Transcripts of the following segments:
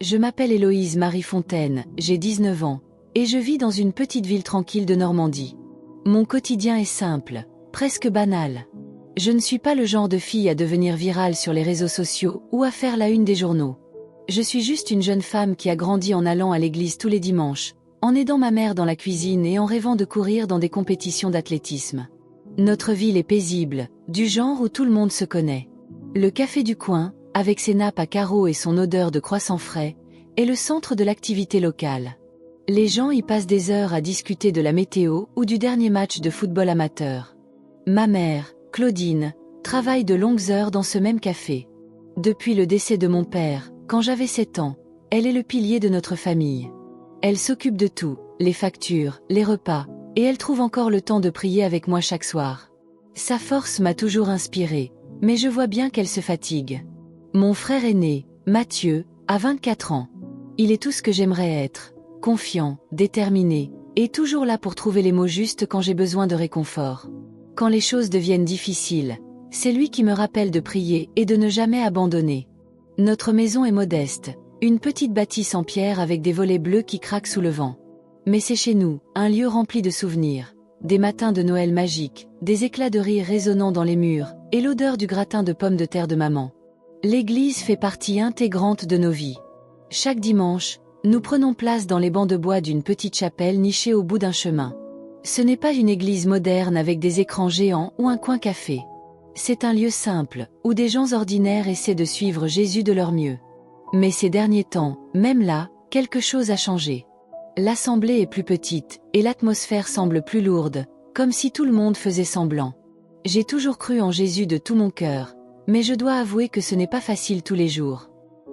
Je m'appelle Héloïse Marie Fontaine, j'ai 19 ans, et je vis dans une petite ville tranquille de Normandie. Mon quotidien est simple, presque banal. Je ne suis pas le genre de fille à devenir virale sur les réseaux sociaux ou à faire la une des journaux. Je suis juste une jeune femme qui a grandi en allant à l'église tous les dimanches, en aidant ma mère dans la cuisine et en rêvant de courir dans des compétitions d'athlétisme. Notre ville est paisible, du genre où tout le monde se connaît. Le café du coin, avec ses nappes à carreaux et son odeur de croissant frais, est le centre de l'activité locale. Les gens y passent des heures à discuter de la météo ou du dernier match de football amateur. Ma mère, Claudine, travaille de longues heures dans ce même café. Depuis le décès de mon père, quand j'avais 7 ans, elle est le pilier de notre famille. Elle s'occupe de tout, les factures, les repas, et elle trouve encore le temps de prier avec moi chaque soir. Sa force m'a toujours inspirée, mais je vois bien qu'elle se fatigue. Mon frère aîné, Mathieu, a 24 ans. Il est tout ce que j'aimerais être, confiant, déterminé, et toujours là pour trouver les mots justes quand j'ai besoin de réconfort. Quand les choses deviennent difficiles, c'est lui qui me rappelle de prier et de ne jamais abandonner. Notre maison est modeste, une petite bâtisse en pierre avec des volets bleus qui craquent sous le vent. Mais c'est chez nous, un lieu rempli de souvenirs, des matins de Noël magiques, des éclats de rire résonnant dans les murs, et l'odeur du gratin de pommes de terre de maman. L'église fait partie intégrante de nos vies. Chaque dimanche, nous prenons place dans les bancs de bois d'une petite chapelle nichée au bout d'un chemin. Ce n'est pas une église moderne avec des écrans géants ou un coin café. C'est un lieu simple, où des gens ordinaires essaient de suivre Jésus de leur mieux. Mais ces derniers temps, même là, quelque chose a changé. L'assemblée est plus petite, et l'atmosphère semble plus lourde, comme si tout le monde faisait semblant. J'ai toujours cru en Jésus de tout mon cœur, mais je dois avouer que ce n'est pas facile tous les jours.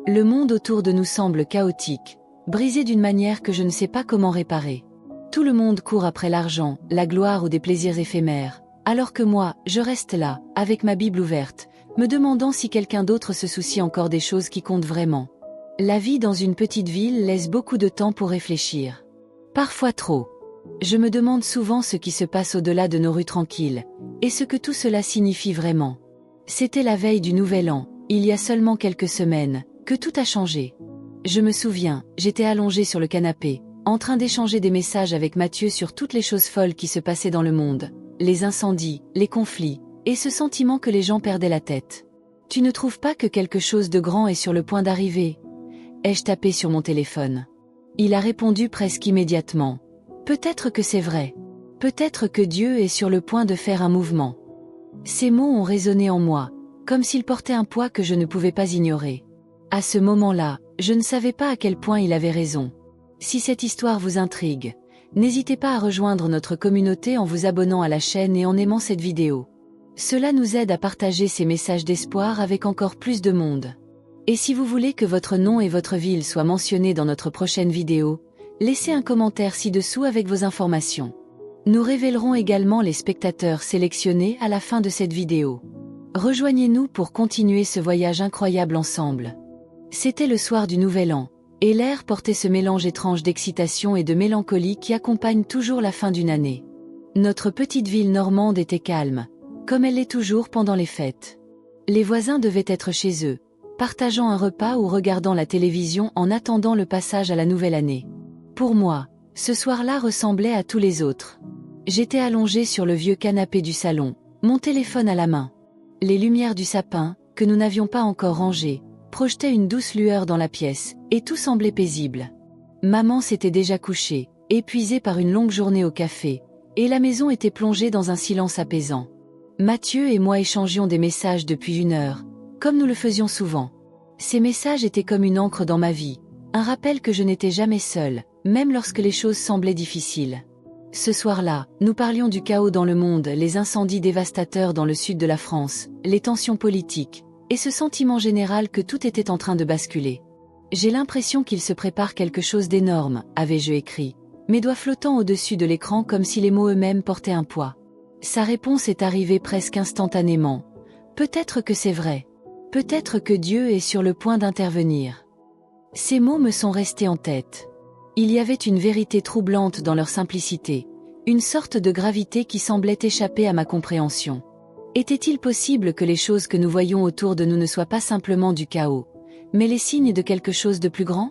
Le monde autour de nous semble chaotique, brisé d'une manière que je ne sais pas comment réparer. Tout le monde court après l'argent, la gloire ou des plaisirs éphémères, alors que moi, je reste là, avec ma Bible ouverte, me demandant si quelqu'un d'autre se soucie encore des choses qui comptent vraiment. La vie dans une petite ville laisse beaucoup de temps pour réfléchir. Parfois trop. Je me demande souvent ce qui se passe au-delà de nos rues tranquilles, et ce que tout cela signifie vraiment. C'était la veille du Nouvel An, il y a seulement quelques semaines, que tout a changé. Je me souviens, j'étais allongée sur le canapé, en train d'échanger des messages avec Mathieu sur toutes les choses folles qui se passaient dans le monde, les incendies, les conflits, et ce sentiment que les gens perdaient la tête. « Tu ne trouves pas que quelque chose de grand est sur le point d'arriver ?» ai-je tapé sur mon téléphone. Il a répondu presque immédiatement. « Peut-être que c'est vrai. Peut-être que Dieu est sur le point de faire un mouvement. » Ces mots ont résonné en moi, comme s'ils portaient un poids que je ne pouvais pas ignorer. À ce moment-là, je ne savais pas à quel point il avait raison. Si cette histoire vous intrigue, n'hésitez pas à rejoindre notre communauté en vous abonnant à la chaîne et en aimant cette vidéo. Cela nous aide à partager ces messages d'espoir avec encore plus de monde. Et si vous voulez que votre nom et votre ville soient mentionnés dans notre prochaine vidéo, laissez un commentaire ci-dessous avec vos informations. Nous révélerons également les spectateurs sélectionnés à la fin de cette vidéo. Rejoignez-nous pour continuer ce voyage incroyable ensemble. C'était le soir du Nouvel An, et l'air portait ce mélange étrange d'excitation et de mélancolie qui accompagne toujours la fin d'une année. Notre petite ville normande était calme, comme elle l'est toujours pendant les fêtes. Les voisins devaient être chez eux, partageant un repas ou regardant la télévision en attendant le passage à la nouvelle année. Pour moi, ce soir-là ressemblait à tous les autres. J'étais allongée sur le vieux canapé du salon, mon téléphone à la main. Les lumières du sapin, que nous n'avions pas encore rangé, projetaient une douce lueur dans la pièce, et tout semblait paisible. Maman s'était déjà couchée, épuisée par une longue journée au café, et la maison était plongée dans un silence apaisant. Mathieu et moi échangions des messages depuis 1 heure, comme nous le faisions souvent. Ces messages étaient comme une encre dans ma vie, un rappel que je n'étais jamais seule, même lorsque les choses semblaient difficiles. Ce soir-là, nous parlions du chaos dans le monde, les incendies dévastateurs dans le sud de la France, les tensions politiques, et ce sentiment général que tout était en train de basculer. J'ai l'impression qu'il se prépare quelque chose d'énorme, avais-je écrit, mes doigts flottant au-dessus de l'écran comme si les mots eux-mêmes portaient un poids. Sa réponse est arrivée presque instantanément. Peut-être que c'est vrai. Peut-être que Dieu est sur le point d'intervenir. Ces mots me sont restés en tête. Il y avait une vérité troublante dans leur simplicité, une sorte de gravité qui semblait échapper à ma compréhension. Était-il possible que les choses que nous voyons autour de nous ne soient pas simplement du chaos, mais les signes de quelque chose de plus grand ?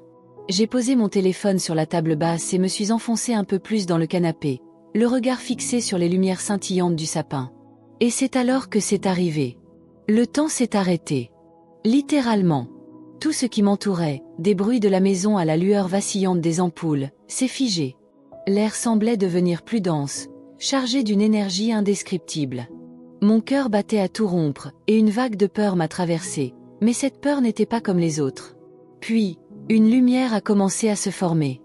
J'ai posé mon téléphone sur la table basse et me suis enfoncé un peu plus dans le canapé, le regard fixé sur les lumières scintillantes du sapin. Et c'est alors que c'est arrivé. Le temps s'est arrêté. Littéralement. Tout ce qui m'entourait, des bruits de la maison à la lueur vacillante des ampoules, s'est figé. L'air semblait devenir plus dense, chargé d'une énergie indescriptible. Mon cœur battait à tout rompre, et une vague de peur m'a traversé, mais cette peur n'était pas comme les autres. Puis, une lumière a commencé à se former.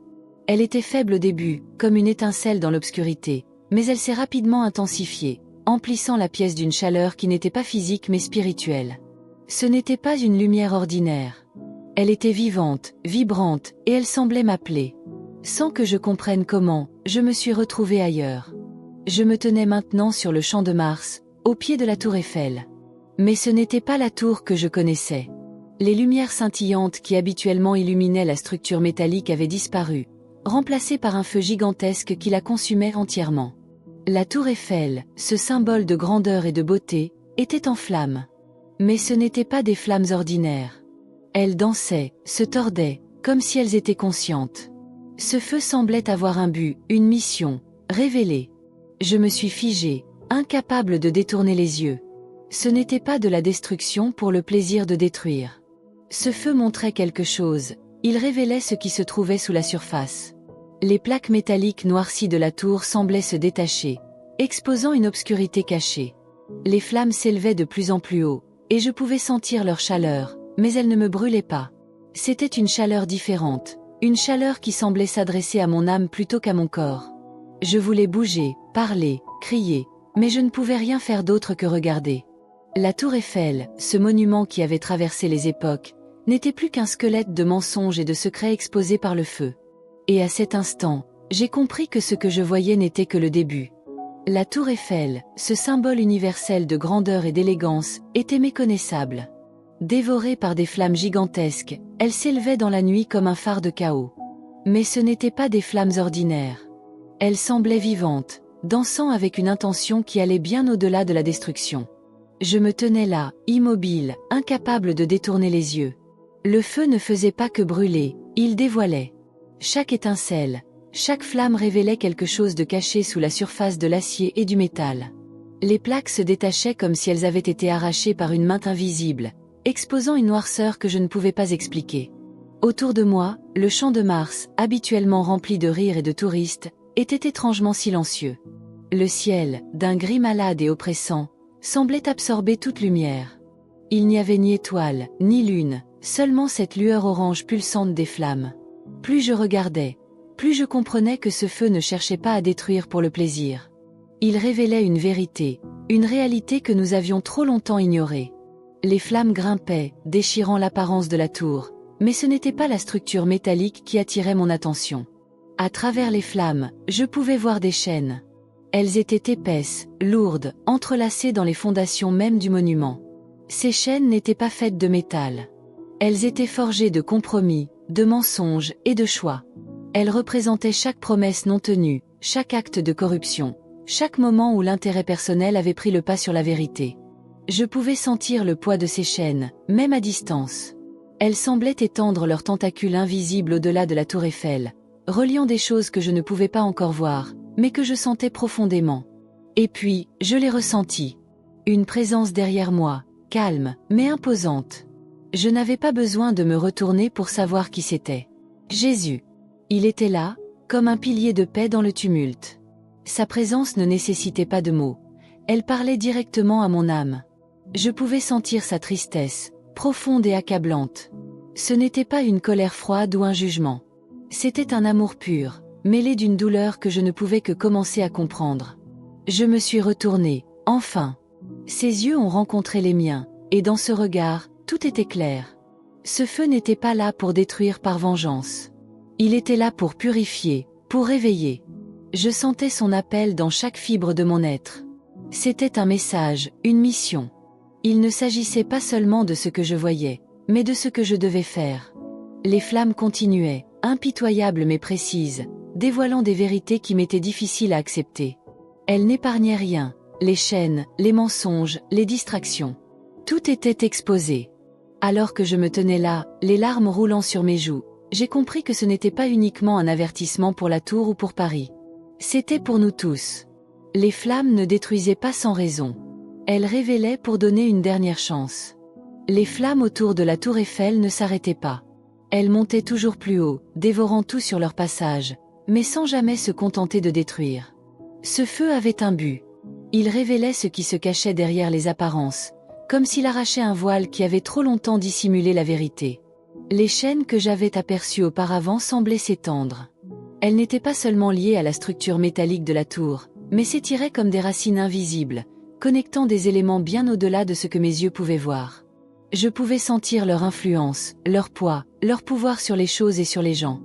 Elle était faible au début, comme une étincelle dans l'obscurité, mais elle s'est rapidement intensifiée, emplissant la pièce d'une chaleur qui n'était pas physique mais spirituelle. Ce n'était pas une lumière ordinaire. Elle était vivante, vibrante, et elle semblait m'appeler. Sans que je comprenne comment, je me suis retrouvée ailleurs. Je me tenais maintenant sur le champ de Mars, au pied de la tour Eiffel. Mais ce n'était pas la tour que je connaissais. Les lumières scintillantes qui habituellement illuminaient la structure métallique avaient disparu, remplacées par un feu gigantesque qui la consumait entièrement. La tour Eiffel, ce symbole de grandeur et de beauté, était en flammes. Mais ce n'étaient pas des flammes ordinaires. Elles dansaient, se tordaient, comme si elles étaient conscientes. Ce feu semblait avoir un but, une mission, révélée. Je me suis figée, incapable de détourner les yeux. Ce n'était pas de la destruction pour le plaisir de détruire. Ce feu montrait quelque chose, il révélait ce qui se trouvait sous la surface. Les plaques métalliques noircies de la tour semblaient se détacher, exposant une obscurité cachée. Les flammes s'élevaient de plus en plus haut, et je pouvais sentir leur chaleur, mais elles ne me brûlaient pas. C'était une chaleur différente, une chaleur qui semblait s'adresser à mon âme plutôt qu'à mon corps. Je voulais bouger, parler, crier, mais je ne pouvais rien faire d'autre que regarder. La tour Eiffel, ce monument qui avait traversé les époques, n'était plus qu'un squelette de mensonges et de secrets exposés par le feu. Et à cet instant, j'ai compris que ce que je voyais n'était que le début. La tour Eiffel, ce symbole universel de grandeur et d'élégance, était méconnaissable. Dévorée par des flammes gigantesques, elle s'élevait dans la nuit comme un phare de chaos. Mais ce n'étaient pas des flammes ordinaires. Elles semblaient vivantes, dansant avec une intention qui allait bien au-delà de la destruction. Je me tenais là, immobile, incapable de détourner les yeux. Le feu ne faisait pas que brûler, il dévoilait. Chaque étincelle, chaque flamme révélait quelque chose de caché sous la surface de l'acier et du métal. Les plaques se détachaient comme si elles avaient été arrachées par une main invisible, exposant une noirceur que je ne pouvais pas expliquer. Autour de moi, le champ de Mars, habituellement rempli de rires et de touristes, était étrangement silencieux. Le ciel, d'un gris malade et oppressant, semblait absorber toute lumière. Il n'y avait ni étoile, ni lune, seulement cette lueur orange pulsante des flammes. Plus je regardais, plus je comprenais que ce feu ne cherchait pas à détruire pour le plaisir. Il révélait une vérité, une réalité que nous avions trop longtemps ignorée. Les flammes grimpaient, déchirant l'apparence de la tour, mais ce n'était pas la structure métallique qui attirait mon attention. À travers les flammes, je pouvais voir des chaînes. Elles étaient épaisses, lourdes, entrelacées dans les fondations mêmes du monument. Ces chaînes n'étaient pas faites de métal. Elles étaient forgées de compromis, de mensonges et de choix. Elles représentaient chaque promesse non tenue, chaque acte de corruption, chaque moment où l'intérêt personnel avait pris le pas sur la vérité. Je pouvais sentir le poids de ces chaînes, même à distance. Elles semblaient étendre leurs tentacules invisibles au-delà de la tour Eiffel, reliant des choses que je ne pouvais pas encore voir, mais que je sentais profondément. Et puis, je les ressentis. Une présence derrière moi, calme, mais imposante. Je n'avais pas besoin de me retourner pour savoir qui c'était. Jésus. Il était là, comme un pilier de paix dans le tumulte. Sa présence ne nécessitait pas de mots. Elle parlait directement à mon âme. Je pouvais sentir sa tristesse, profonde et accablante. Ce n'était pas une colère froide ou un jugement. C'était un amour pur, mêlé d'une douleur que je ne pouvais que commencer à comprendre. Je me suis retournée, enfin. Ses yeux ont rencontré les miens, et dans ce regard, tout était clair. Ce feu n'était pas là pour détruire par vengeance. Il était là pour purifier, pour réveiller. Je sentais son appel dans chaque fibre de mon être. C'était un message, une mission. Il ne s'agissait pas seulement de ce que je voyais, mais de ce que je devais faire. Les flammes continuaient, impitoyables mais précises, dévoilant des vérités qui m'étaient difficiles à accepter. Elles n'épargnaient rien, les chaînes, les mensonges, les distractions. Tout était exposé. Alors que je me tenais là, les larmes roulant sur mes joues, j'ai compris que ce n'était pas uniquement un avertissement pour la tour ou pour Paris. C'était pour nous tous. Les flammes ne détruisaient pas sans raison. Elles révélaient pour donner une dernière chance. Les flammes autour de la tour Eiffel ne s'arrêtaient pas. Elles montaient toujours plus haut, dévorant tout sur leur passage, mais sans jamais se contenter de détruire. Ce feu avait un but. Il révélait ce qui se cachait derrière les apparences, comme s'il arrachait un voile qui avait trop longtemps dissimulé la vérité. Les chaînes que j'avais aperçues auparavant semblaient s'étendre. Elles n'étaient pas seulement liées à la structure métallique de la tour, mais s'étiraient comme des racines invisibles, connectant des éléments bien au-delà de ce que mes yeux pouvaient voir. Je pouvais sentir leur influence, leur poids, leur pouvoir sur les choses et sur les gens.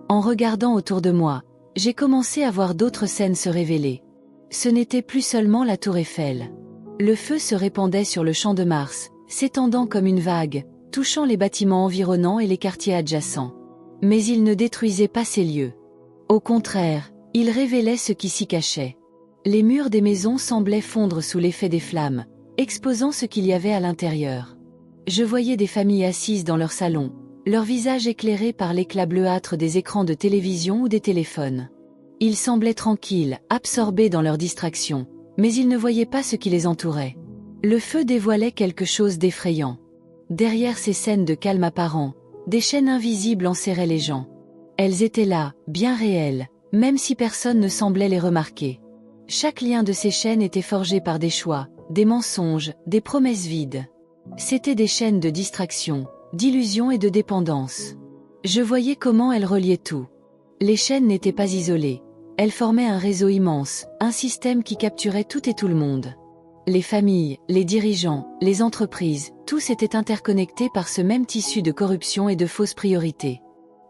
En regardant autour de moi, j'ai commencé à voir d'autres scènes se révéler. Ce n'était plus seulement la tour Eiffel. Le feu se répandait sur le champ de Mars, s'étendant comme une vague, touchant les bâtiments environnants et les quartiers adjacents. Mais il ne détruisait pas ces lieux. Au contraire, il révélait ce qui s'y cachait. Les murs des maisons semblaient fondre sous l'effet des flammes, exposant ce qu'il y avait à l'intérieur. Je voyais des familles assises dans leur salon, leurs visages éclairés par l'éclat bleuâtre des écrans de télévision ou des téléphones. Ils semblaient tranquilles, absorbés dans leurs distractions, mais ils ne voyaient pas ce qui les entourait. Le feu dévoilait quelque chose d'effrayant. Derrière ces scènes de calme apparent, des chaînes invisibles enserraient les gens. Elles étaient là, bien réelles, même si personne ne semblait les remarquer. Chaque lien de ces chaînes était forgé par des choix, des mensonges, des promesses vides. C'étaient des chaînes de distraction, d'illusion et de dépendance. Je voyais comment elles reliaient tout. Les chaînes n'étaient pas isolées. Elles formaient un réseau immense, un système qui capturait tout et tout le monde. Les familles, les dirigeants, les entreprises, tous étaient interconnectés par ce même tissu de corruption et de fausses priorités.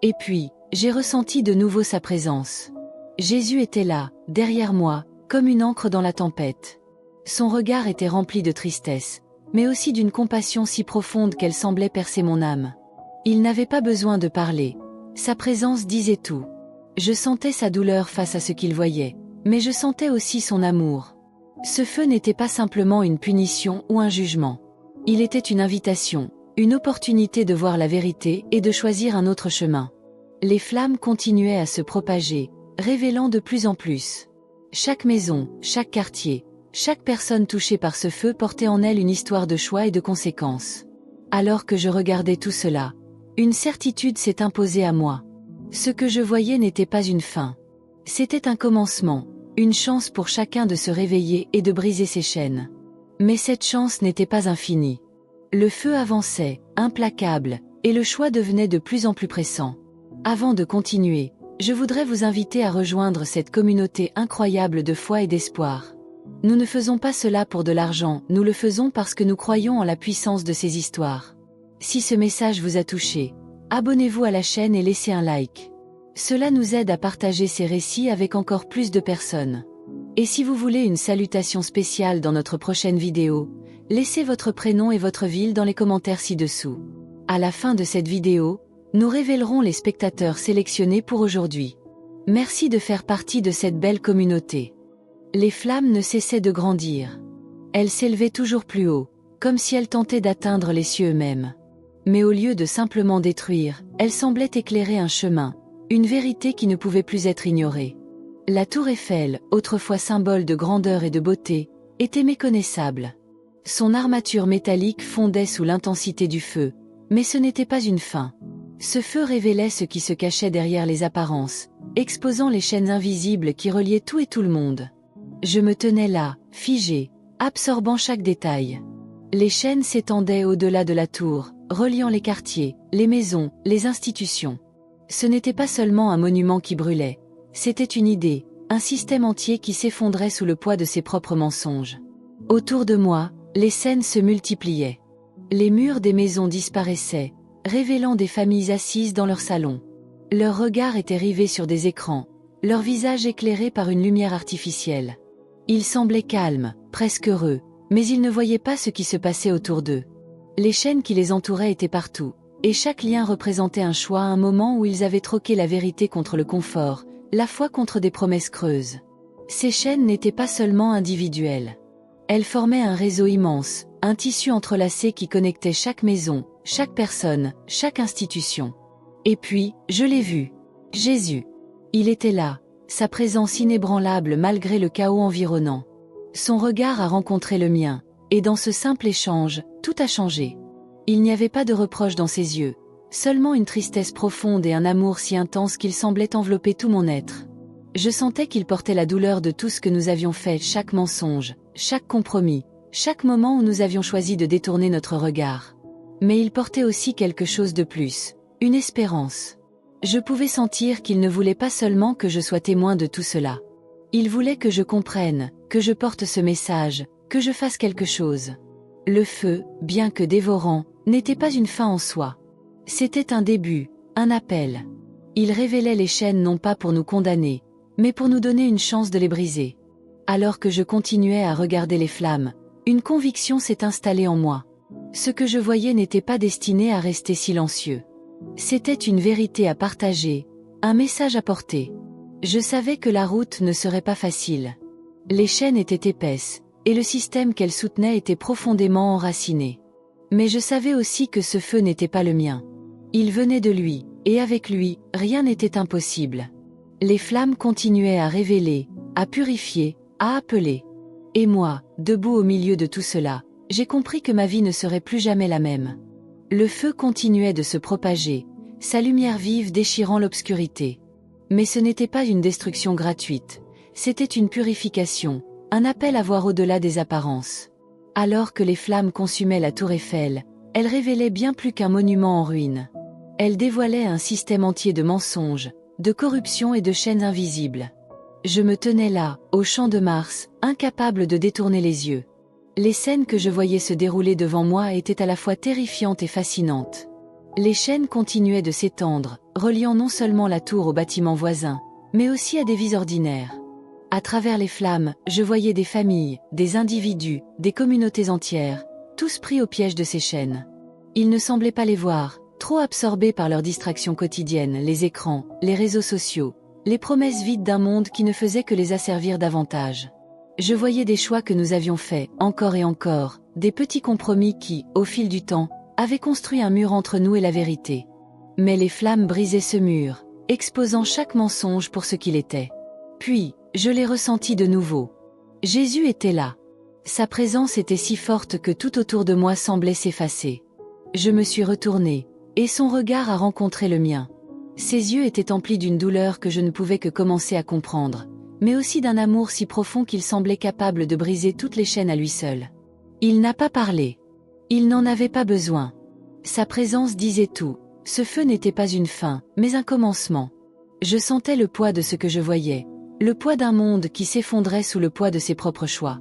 Et puis, j'ai ressenti de nouveau sa présence. Jésus était là, derrière moi, comme une ancre dans la tempête. Son regard était rempli de tristesse, mais aussi d'une compassion si profonde qu'elle semblait percer mon âme. Il n'avait pas besoin de parler. Sa présence disait tout. Je sentais sa douleur face à ce qu'il voyait, mais je sentais aussi son amour. Ce feu n'était pas simplement une punition ou un jugement. Il était une invitation, une opportunité de voir la vérité et de choisir un autre chemin. Les flammes continuaient à se propager, révélant de plus en plus. Chaque maison, chaque quartier, chaque personne touchée par ce feu portait en elle une histoire de choix et de conséquences. Alors que je regardais tout cela, une certitude s'est imposée à moi. Ce que je voyais n'était pas une fin. C'était un commencement, une chance pour chacun de se réveiller et de briser ses chaînes. Mais cette chance n'était pas infinie. Le feu avançait, implacable, et le choix devenait de plus en plus pressant. Avant de continuer, je voudrais vous inviter à rejoindre cette communauté incroyable de foi et d'espoir. Nous ne faisons pas cela pour de l'argent, nous le faisons parce que nous croyons en la puissance de ces histoires. Si ce message vous a touché, abonnez-vous à la chaîne et laissez un like. Cela nous aide à partager ces récits avec encore plus de personnes. Et si vous voulez une salutation spéciale dans notre prochaine vidéo, laissez votre prénom et votre ville dans les commentaires ci-dessous. À la fin de cette vidéo, nous révélerons les spectateurs sélectionnés pour aujourd'hui. Merci de faire partie de cette belle communauté. Les flammes ne cessaient de grandir. Elles s'élevaient toujours plus haut, comme si elles tentaient d'atteindre les cieux eux-mêmes. Mais au lieu de simplement détruire, elles semblaient éclairer un chemin, une vérité qui ne pouvait plus être ignorée. La tour Eiffel, autrefois symbole de grandeur et de beauté, était méconnaissable. Son armature métallique fondait sous l'intensité du feu, mais ce n'était pas une fin. Ce feu révélait ce qui se cachait derrière les apparences, exposant les chaînes invisibles qui reliaient tout et tout le monde. Je me tenais là, figé, absorbant chaque détail. Les chaînes s'étendaient au-delà de la tour, reliant les quartiers, les maisons, les institutions. Ce n'était pas seulement un monument qui brûlait, c'était une idée, un système entier qui s'effondrait sous le poids de ses propres mensonges. Autour de moi, les scènes se multipliaient. Les murs des maisons disparaissaient, révélant des familles assises dans leur salon. Leurs regards étaient rivés sur des écrans, leurs visages éclairés par une lumière artificielle. Ils semblaient calmes, presque heureux, mais ils ne voyaient pas ce qui se passait autour d'eux. Les chaînes qui les entouraient étaient partout, et chaque lien représentait un choix à un moment où ils avaient troqué la vérité contre le confort, la foi contre des promesses creuses. Ces chaînes n'étaient pas seulement individuelles. Elles formaient un réseau immense, un tissu entrelacé qui connectait chaque maison, chaque personne, chaque institution. Et puis, je l'ai vu. Jésus. Il était là, sa présence inébranlable malgré le chaos environnant. Son regard a rencontré le mien, et dans ce simple échange, tout a changé. Il n'y avait pas de reproche dans ses yeux, seulement une tristesse profonde et un amour si intense qu'il semblait envelopper tout mon être. Je sentais qu'il portait la douleur de tout ce que nous avions fait, chaque mensonge, chaque compromis, chaque moment où nous avions choisi de détourner notre regard. Mais il portait aussi quelque chose de plus, une espérance. Je pouvais sentir qu'il ne voulait pas seulement que je sois témoin de tout cela. Il voulait que je comprenne, que je porte ce message, que je fasse quelque chose. Le feu, bien que dévorant, n'était pas une fin en soi. C'était un début, un appel. Il révélait les chaînes non pas pour nous condamner, mais pour nous donner une chance de les briser. Alors que je continuais à regarder les flammes, une conviction s'est installée en moi. Ce que je voyais n'était pas destiné à rester silencieux. C'était une vérité à partager, un message à porter. Je savais que la route ne serait pas facile. Les chaînes étaient épaisses, et le système qu'elles soutenaient était profondément enraciné. Mais je savais aussi que ce feu n'était pas le mien. Il venait de lui, et avec lui, rien n'était impossible. Les flammes continuaient à révéler, à purifier, à appeler. Et moi, debout au milieu de tout cela, j'ai compris que ma vie ne serait plus jamais la même. Le feu continuait de se propager, sa lumière vive déchirant l'obscurité. Mais ce n'était pas une destruction gratuite, c'était une purification, un appel à voir au-delà des apparences. Alors que les flammes consumaient la tour Eiffel, elles révélaient bien plus qu'un monument en ruine. Elles dévoilaient un système entier de mensonges, de corruption et de chaînes invisibles. Je me tenais là, au champ de Mars, incapable de détourner les yeux. Les scènes que je voyais se dérouler devant moi étaient à la fois terrifiantes et fascinantes. Les chaînes continuaient de s'étendre, reliant non seulement la tour aux bâtiments voisins, mais aussi à des vies ordinaires. À travers les flammes, je voyais des familles, des individus, des communautés entières, tous pris au piège de ces chaînes. Ils ne semblaient pas les voir, trop absorbés par leurs distractions quotidiennes, les écrans, les réseaux sociaux, les promesses vides d'un monde qui ne faisait que les asservir davantage. Je voyais des choix que nous avions faits, encore et encore, des petits compromis qui, au fil du temps, avaient construit un mur entre nous et la vérité. Mais les flammes brisaient ce mur, exposant chaque mensonge pour ce qu'il était. Puis, je l'ai ressenti de nouveau. Jésus était là. Sa présence était si forte que tout autour de moi semblait s'effacer. Je me suis retournée, et son regard a rencontré le mien. Ses yeux étaient emplis d'une douleur que je ne pouvais que commencer à comprendre, mais aussi d'un amour si profond qu'il semblait capable de briser toutes les chaînes à lui seul. Il n'a pas parlé. Il n'en avait pas besoin. Sa présence disait tout. Ce feu n'était pas une fin, mais un commencement. Je sentais le poids de ce que je voyais, le poids d'un monde qui s'effondrait sous le poids de ses propres choix.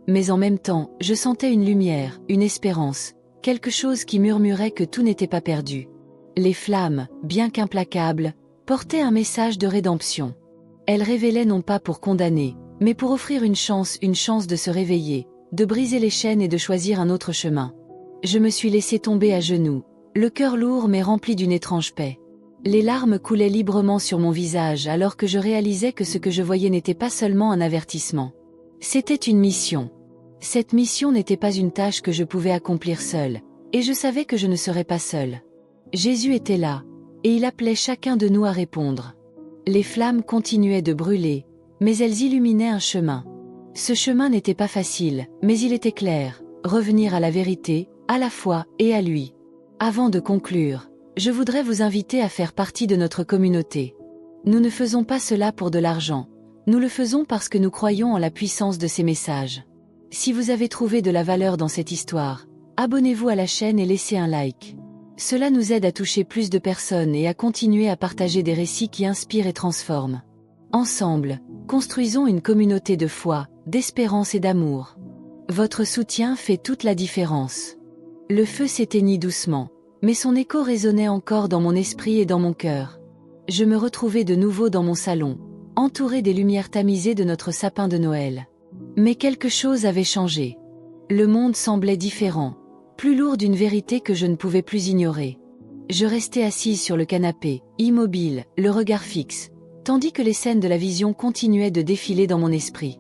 Mais en même temps, je sentais une lumière, une espérance, quelque chose qui murmurait que tout n'était pas perdu. Les flammes, bien qu'implacables, portaient un message de rédemption. Elles révélaient non pas pour condamner, mais pour offrir une chance de se réveiller, de briser les chaînes et de choisir un autre chemin. Je me suis laissé tomber à genoux, le cœur lourd mais rempli d'une étrange paix. Les larmes coulaient librement sur mon visage alors que je réalisais que ce que je voyais n'était pas seulement un avertissement. C'était une mission. Cette mission n'était pas une tâche que je pouvais accomplir seule, et je savais que je ne serais pas seule. Jésus était là, et il appelait chacun de nous à répondre. Les flammes continuaient de brûler, mais elles illuminaient un chemin. Ce chemin n'était pas facile, mais il était clair, revenir à la vérité, à la foi et à lui. Avant de conclure, je voudrais vous inviter à faire partie de notre communauté. Nous ne faisons pas cela pour de l'argent, nous le faisons parce que nous croyons en la puissance de ces messages. Si vous avez trouvé de la valeur dans cette histoire, abonnez-vous à la chaîne et laissez un like. Cela nous aide à toucher plus de personnes et à continuer à partager des récits qui inspirent et transforment. Ensemble, construisons une communauté de foi, d'espérance et d'amour. Votre soutien fait toute la différence. Le feu s'éteignit doucement, mais son écho résonnait encore dans mon esprit et dans mon cœur. Je me retrouvais de nouveau dans mon salon, entouré des lumières tamisées de notre sapin de Noël. Mais quelque chose avait changé. Le monde semblait différent, plus lourd d'une vérité que je ne pouvais plus ignorer. Je restais assise sur le canapé, immobile, le regard fixe, tandis que les scènes de la vision continuaient de défiler dans mon esprit.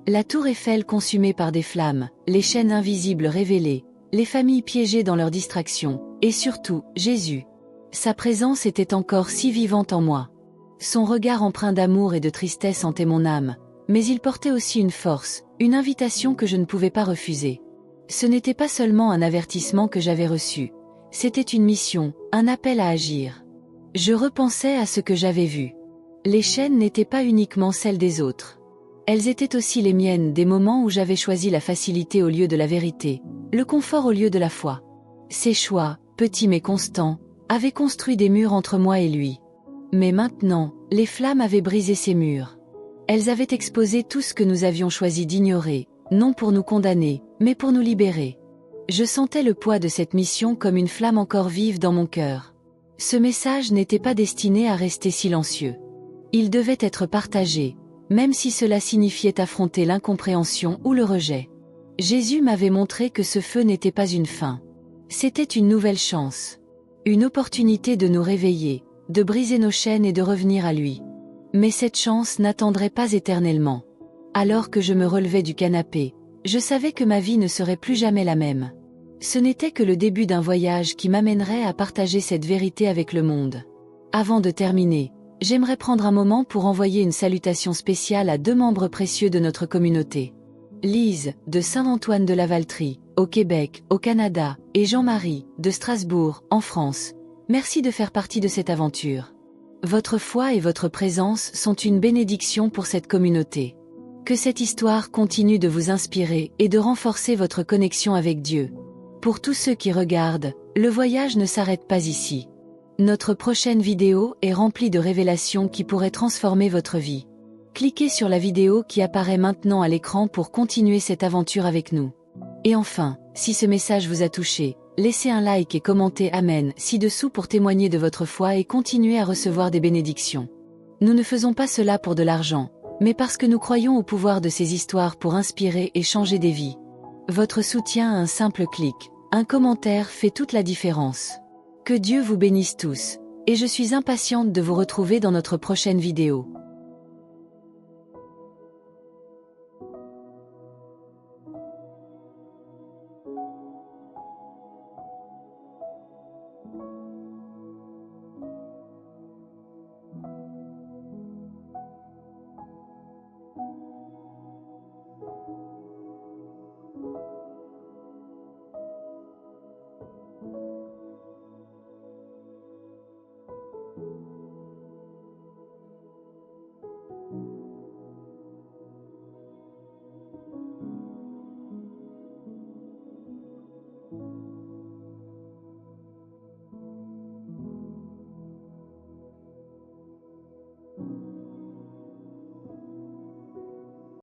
La tour Eiffel consumée par des flammes, les chaînes invisibles révélées, les familles piégées dans leurs distractions, et surtout, Jésus. Sa présence était encore si vivante en moi. Son regard empreint d'amour et de tristesse hantait mon âme, mais il portait aussi une force, une invitation que je ne pouvais pas refuser. Ce n'était pas seulement un avertissement que j'avais reçu, c'était une mission, un appel à agir. Je repensais à ce que j'avais vu. Les chaînes n'étaient pas uniquement celles des autres. Elles étaient aussi les miennes, des moments où j'avais choisi la facilité au lieu de la vérité, le confort au lieu de la foi. Ces choix, petits mais constants, avaient construit des murs entre moi et lui. Mais maintenant, les flammes avaient brisé ces murs. Elles avaient exposé tout ce que nous avions choisi d'ignorer, non pour nous condamner, mais pour nous libérer. Je sentais le poids de cette mission comme une flamme encore vive dans mon cœur. Ce message n'était pas destiné à rester silencieux. Il devait être partagé, même si cela signifiait affronter l'incompréhension ou le rejet. Jésus m'avait montré que ce feu n'était pas une fin. C'était une nouvelle chance. Une opportunité de nous réveiller, de briser nos chaînes et de revenir à lui. Mais cette chance n'attendrait pas éternellement. Alors que je me relevais du canapé, je savais que ma vie ne serait plus jamais la même. Ce n'était que le début d'un voyage qui m'amènerait à partager cette vérité avec le monde. Avant de terminer, j'aimerais prendre un moment pour envoyer une salutation spéciale à 2 membres précieux de notre communauté. Lise, de Saint-Antoine de la Valtrie, au Québec, au Canada, et Jean-Marie, de Strasbourg, en France. Merci de faire partie de cette aventure. Votre foi et votre présence sont une bénédiction pour cette communauté. Que cette histoire continue de vous inspirer et de renforcer votre connexion avec Dieu. Pour tous ceux qui regardent, le voyage ne s'arrête pas ici. Notre prochaine vidéo est remplie de révélations qui pourraient transformer votre vie. Cliquez sur la vidéo qui apparaît maintenant à l'écran pour continuer cette aventure avec nous. Et enfin, si ce message vous a touché, laissez un like et commentez Amen ci-dessous pour témoigner de votre foi et continuer à recevoir des bénédictions. Nous ne faisons pas cela pour de l'argent, mais parce que nous croyons au pouvoir de ces histoires pour inspirer et changer des vies. Votre soutien à un simple clic, un commentaire fait toute la différence. Que Dieu vous bénisse tous, et je suis impatiente de vous retrouver dans notre prochaine vidéo.